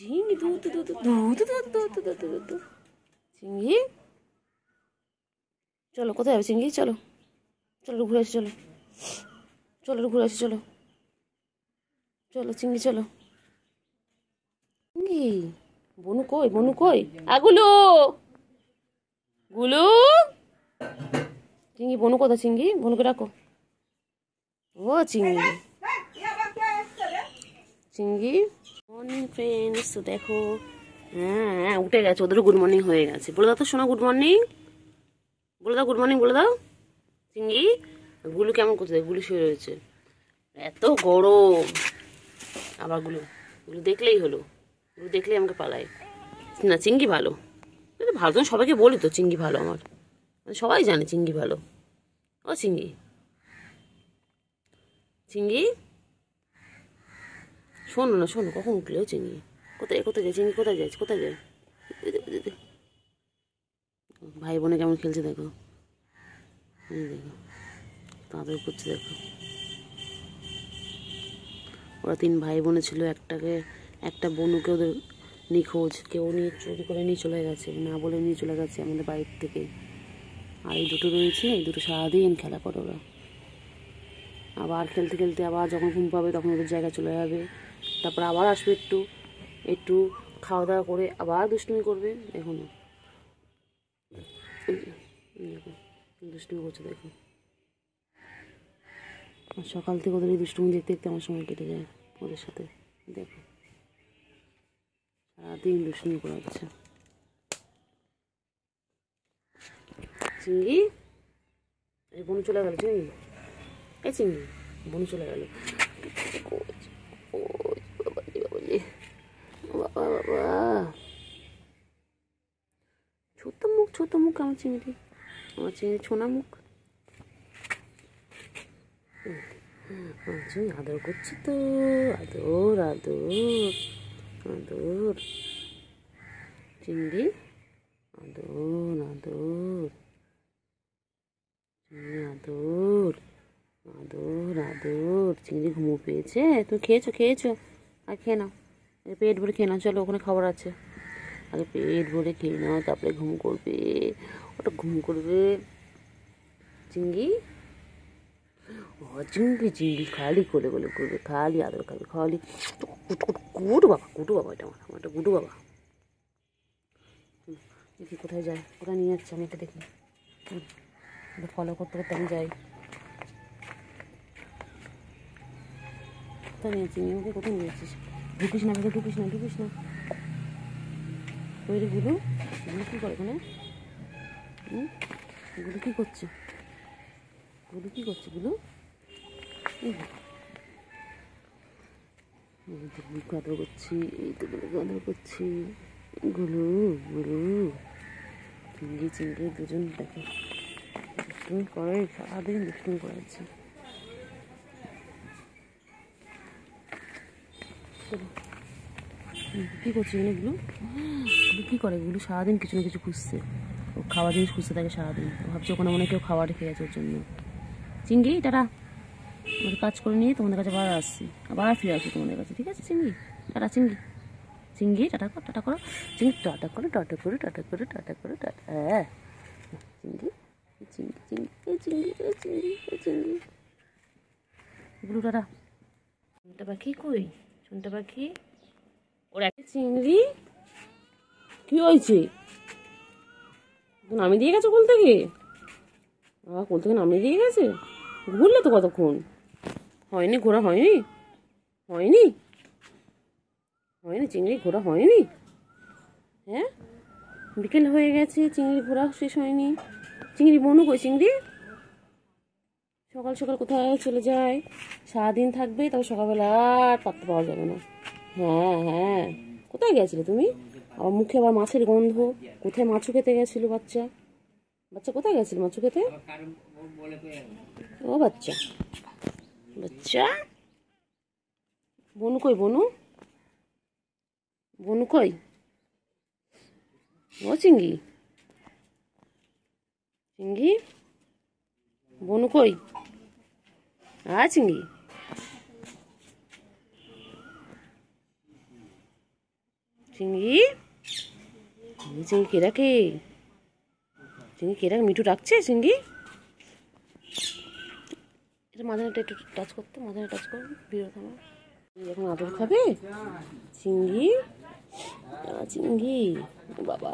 চিংড়ি দু দু দু দু দু দু দু দু দু দু দু। চিংড়ি চলো, কোথায় যাবে চিংড়ি? চলো চলো ঘুরে আসি, চলো চলো ঘুরে আসি, চলো চলো চিংড়ি চলো। চিংড়ি বনু কই? বনু কই? আগুলো গুলু। চিংড়ি বনু কোথায়? চিংড়ি বনুকে ডাকো। ও চিংড়ি, চিংড়ি। মর্নিং ফ্রেন্ডস, তো দেখো হ্যাঁ হ্যাঁ উঠে গেছে, ওদেরও গুড মর্নিং হয়ে গেছে। বলে দাও তো শোনা গুড মর্নিং, বলে দাও গুড মর্নিং বলে দাও। চিংড়ি গুলু কেমন করতে? গুলু শুয়ে রয়েছে, এত গরম। আবার গুলু, গুলু দেখলেই হলো, গুলু দেখলেই আমাকে পালায় না। চিংড়ি ভালো, ভালো তো সবাইকে বলি তো চিংড়ি ভালো, আমার সবাই জানে চিংড়ি ভালো। ও চিংড়ি, চিংড়ি শোনো না, শোনো কখন উঠলে? ও চিংড়ি কোথায়, কোথায় যায় চিংড়ি? কোথায় যাচ্ছে? কোথায় যায়? ভাই বোনে কেমন খেলছে দেখো, দেখো তাদের করছে দেখো। ওরা 3 ভাই বোনে ছিল, একটা বোনকে ওদের নিখোঁজ, কেউ নিয়ে চুরি করে নিয়ে চলে গেছে, না বলে নিয়ে চলে গেছে আমাদের বাড়ির থেকে। আর এই দুটো রয়েছে, এই দুটো সারাদিন খেলা করে ওরা। আবার খেলতে খেলতে আবার যখন ঘুম পাবে তখন ওদের জায়গায় চলে যাবে, তারপর আবার আসবে, একটু একটু খাওয়া দাওয়া করে আবার দুষ্টুমি করবে। দেখুন দেখো দুষ্টুমি করছে দেখো। আর সকাল থেকে ওদের এই দুষ্টুমি দেখতে দেখতে আমার সময় কেটে যায় ওদের সাথে। দেখো সারাদিন দুষ্টুমি করে যাচ্ছে। চিংড়ি এই বনু চলে গেল, চিংড়ি এই চিংড়ি বনু চলে গেল। বাবা বাবা, ছোট্ট মুখ, ছোট মুখ আমার চিংড়ি, আমার চিংড়ি ছোনা মুখ। চিংড়ি আদর করছি তো, আদর আদর আদর। চিংড়ি আদর আদর, চিংড়ি আদর আদর আদর। চিংড়ি ঘুমো পেয়েছে? তুমি খেয়েছো? খেয়েছো? আর খেয়ে নাও, পেট ভরে খেয়ে নাও। চলো ওখানে খাবার আছে, আগে পেট ভরে খেয়ে নাও, তারপরে ঘুম করবে। ওটা ঘুম করবে চিংড়ি। ও চিংড়ি, চিংড়ি খালি কোলে কোলে করবে, খালি আদর খাবে, খালি গুডু বাবা, গুডু বাবা। এটা আমার একটা গুডু বাবা। দেখি কোথায় যায়, কোথায় নিয়ে যাচ্ছে আমি এটা দেখি, ফলো করতে করতে আমি যাই। কোথায় নিয়েছি ওকে? কোথায় নিয়েছিস? ঢুকিস না, ভেতরে ঢুকিস না, ঢুকিস না। ওই রে গুলু, গুলু কী করে ওখানে? গুলু কী করছে? গুলু কী করছে? গুলু গুলুকে আদর করছি, এই তো গুলুকে আদর করছি। গুলু গুলু, চিংড়ি চিংড়ি দুজন দেখে দুষ্টুমি করে, সারাদিন দুষ্টুমি করেছে। কী করছে এখানে গুলু? গুলু কী করে? গুলু সারাদিন কিছু না কিছু খুঁজছে, ও খাওয়া জিনিস খুঁজতে থাকে সারাদিন। ভাবছি ওখানে মনে কেউ খাবার রেখে গেছে ওর জন্য। চিংড়ি টাটা, আমাদের কাজ করে নিয়ে তোমাদের কাছে আবার আসছি, আবার ফিরে আসছি তোমাদের কাছে, ঠিক আছে চিংড়ি? টাটা চিংড়ি, চিংড়ি টাটা করো, টাটা করো চিংড়ি, টাটা করো, টাটা করো, টাটা করো, টাটা করো, টাটা। হ্যাঁ চিংড়ি, চিংড়ি চিংড়ি, এই চিংড়ি, এই চিংড়ি, এই চিংড়ি। গুলু টাটা। শুনতে পাখি কই? শুনতে পাখি ওর একটা চিংড়ি কি হয়েছে? নামিয়ে দিয়ে গেছে কোল থেকে? কোল থেকে নামিয়ে দিয়ে গেছে? ঘুরলে তো কতক্ষণ। হয়নি ঘোরা, হয়নি, হয়নি, হয়নি চিংড়ি ঘোরা হয়নি। হ্যাঁ বিকেল হয়ে গেছে, চিংড়ি ঘোরা শেষ হয়নি। চিংড়ি বনু কই? চিংড়ি সকাল সকাল কোথায় চলে যায়, সারাদিন থাকবে, তবে সকালবেলা আর পাত্তা পাওয়া যাবে না। হ্যাঁ হ্যাঁ, কোথায় গেছিলে তুমি? আবার মুখে আবার মাছের গন্ধ। কোথায় মাছও খেতে গেছিল বাচ্চা? বাচ্চা কোথায় গেছিল মাছও খেতে? ও বাচ্চা, বাচ্চা বনু কই? বনু, বনু কই? ও চিংড়ি, চিংড়ি বনু কই? চিংড়ি চিংড়ি, চিংড়ি কে রাখে? চিংড়ি কে রাখে? মিঠু রাখছে চিংড়ি? এটা মাঝখানে একটু টাচ করতে, মাঝখানে টাচ কর, বিরত আমার। এখন আদর খাবে চিংড়ি? চিংড়ি বাবা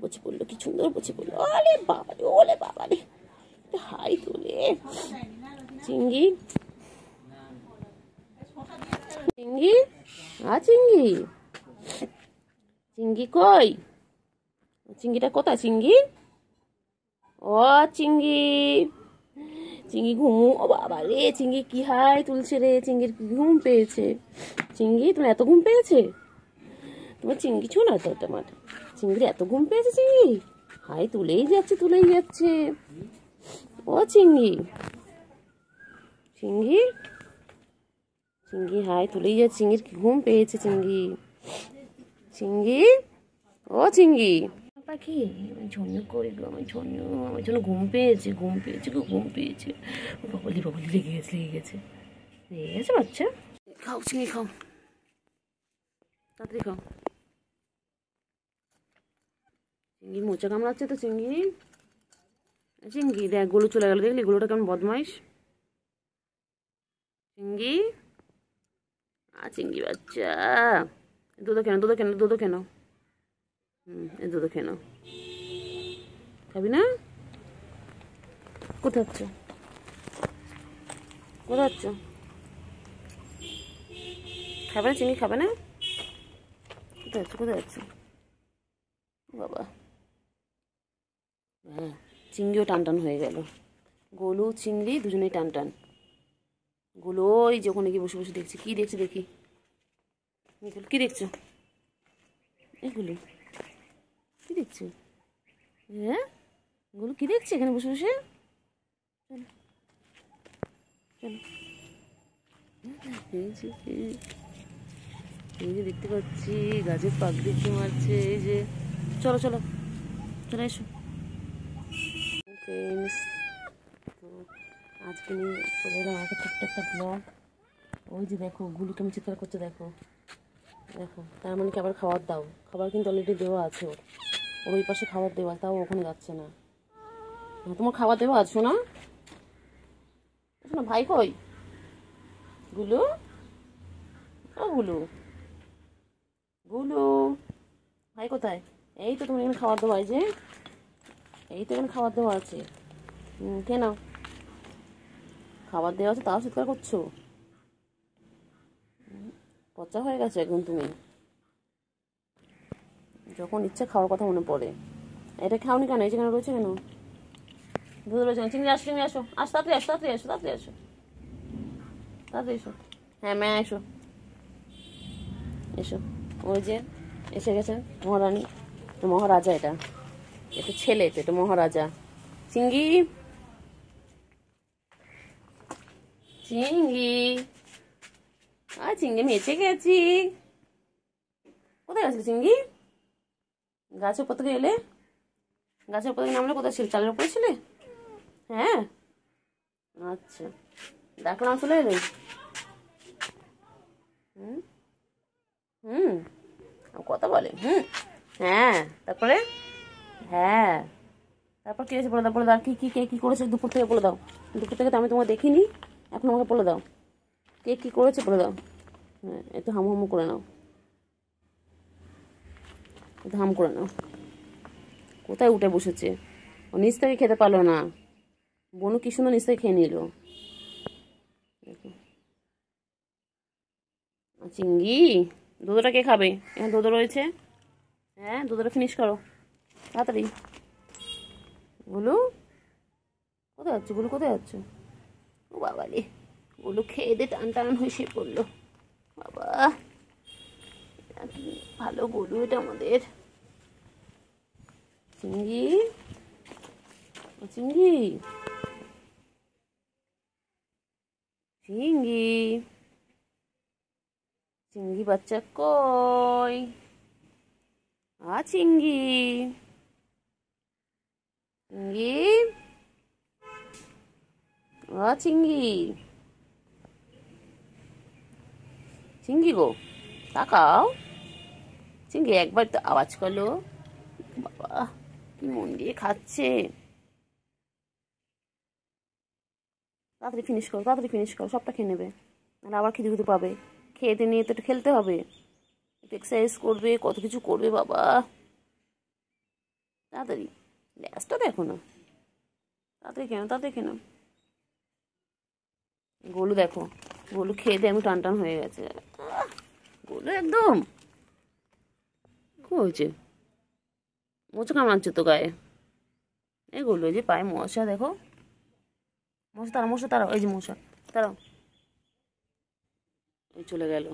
বসে পড়লো, কি সুন্দর বসে পড়লো। ওলে বাবা রে, ওলে বাবা রে, হাই তোলে চিংড়ি। চিংড়ি, চিংড়ি, চিংড়ি কই? চিংড়িটা কোথায় চিংড়ি? ও চিংড়ি, চিংড়ি ঘুমু। ও বাবা রে, চিংড়ি কি হাই তুলছে রে, চিংড়ির ঘুম পেয়েছে। চিংড়ি তোমার এত ঘুম পেয়েছে? তোমার চিংড়ি ছো না তো তোমার, চিংড়ি এত ঘুম পেয়েছে চিংড়ি, হাই তুলেই যাচ্ছে তুলেই যাচ্ছে। ও চিংড়ি, চিংড়ি, চিংড়ি হাই তুলেই যাচ্ছে, চিংড়ির ঘুম পেয়েছে চিংড়ি। চিংড়ি, ও চিংড়ি পাখি, ঝন্যু করে গো, আমার ঝন্যু, আমার জন্য ঘুম পেয়েছে, ঘুম পেয়েছে গো, ঘুম পেয়েছে। বাবলি বাবলি লেগে গেছে, লেগে গেছে, লেগে গেছে বাচ্চা। খাও চিংড়ি খাও, তাড়াতাড়ি খাও। চিংড়ি মোচা কামড়াচ্ছে তো চিংড়ি। চিংড়ি দেখ গোলু চলে গেল, দেখলি গোলুটা কেমন বদমাইশ। চিংড়ি, চিংড়ি বাচ্চা, দুধ কেন, দুধ কেন, দুধ কেন, এই দুধ কেন খাবি না? কোথায় যাচ্ছ, কোথায় যাচ্ছ? খাবে না চিংড়ি, খাবে না? কোথায় যাচ্ছ, কোথায় যাচ্ছ বাবা? হ্যাঁ, চিংড়িও টান টান হয়ে গেল। গোলু চিংড়ি দুজনেই টান টান। গোলু ওই যে ওখানে গিয়ে বসে বসে দেখছি, কি দেখছি দেখি, কি দেখছো এগুলো, কি দেখছো? হ্যাঁ গোলু কি দেখছে এখানে বসে বসে? চলো চলো, এই যে দেখতে পাচ্ছি গাছের পাক দেখতে মারছে, এই যে চলো চলো চলে এসো ফ্রেন্ডস। তো আজকে নিয়ে চলে এলাম একটা ছোট্ট একটা ব্লগ। ওই যে দেখো গুলু তুমি চিৎকার করছে, দেখো দেখো, তার মানে কি আবার খাবার দাও? খাবার কিন্তু অলরেডি দেওয়া আছে, ওর ওর ওই পাশে খাবার দেওয়া, তাও ওখানে যাচ্ছে না। তোমার খাবার দেওয়া আছো না? না ভাই কই গুলু? ও গুলু, গুলু ভাই কোথায়? এই তো তোমার এখানে খাবার দেওয়া, এই যে এই তো এখানে খাবার দেওয়া আছে। কেন খাবার দেওয়া আছে তাও চিৎকার করছো? পচা হয়ে গেছে একদম তুমি, যখন ইচ্ছা খাওয়ার কথা মনে পড়ে। এটা খাওনি কেন? এই যেখানে রয়েছে কেন? দুধ রয়েছে না? চিংড়ি আসো, চিংড়ি আসো, আস তাড়াতাড়ি আসো, তাড়াতাড়ি আসো, তাড়াতাড়ি আসো, তাড়াতাড়ি এসো। হ্যাঁ ম্যা এসো, এসো। ওই যে এসে গেছে মহারানী, মহারাজা, এটা এটা ছেলে, এটা মহারাজা। চিংড়ি, চিংড়ি, চিংড়ি আমি এসে গেছি। কোথায় গেছিলে চিংড়ি? গাছের উপর থেকে এলে, গাছের উপর থেকে নামলে কোথায় ছিলে? চালের উপরে ছিলে? হ্যাঁ আচ্ছা, ডাকলাম চলে এলে? হুম কথা বলে, হ্যাঁ তারপরে, হ্যাঁ তারপর কি হয়েছে বলে দাও, বলে দাও কি কি কে কি করেছে দুপুর থেকে, বলে দাও। দুপুর থেকে তো আমি তোমাকে দেখিনি, এখন আমাকে বলে দাও কে কি করেছে, বলে দাও। হ্যাঁ একটু হাম হাম করে নাও, একটু হাম করে নাও। কোথায় উঠে বসেছে? ও নিচ থেকে খেতে পারলো না, বনু কি সুন্দর নিচ থেকে খেয়ে নিল। চিংড়ি দুধটা কে খাবে? এখানে দুধ রয়েছে, হ্যাঁ দুধটা ফিনিশ করো তাড়াতাড়ি। গুলু কোথায় যাচ্ছ? গুলু কোথায় যাচ্ছ? ও বাবা রে, গুলু খেয়ে দে টান টান হয়ে শুয়ে পড়লো। বাবা কি ভালো গুলু এটা আমাদের। চিংড়ি, চিংড়ি, চিংড়ি, চিংড়ি বাচ্চা কই? চিংড়ি, চিংড়ি, চিংড়ি, চিংড়ি গো তাকাও, চিংড়ি একবার তো আওয়াজ করলো, বাবা কি মন দিয়ে খাচ্ছে। তাড়াতাড়ি ফিনিশ করো, তাড়াতাড়ি ফিনিশ করো, সবটা খেয়ে নেবে, নাহলে আবার খিদে খিদে পাবে। খেতে নিয়ে তো একটু খেলতে হবে, একটু এক্সারসাইজ করবে, কত কিছু করবে বাবা। তাড়াতাড়ি ল্যাসটা দেখো না, তাড়াতাড়ি কেন, তাড়াতাড়ি কেন। গোলু দেখো, গোলু খেয়ে দিয়ে আমি টান টান হয়ে গেছে। গোলু একদম কি হয়েছে, মোচা কামড়াচ্ছে তো গায়ে। এই গোলু, এই যে পায়ে মশা দেখো, মশা তারা, মশা তারা, ওই যে মশা তারা, ওই চলে গেল।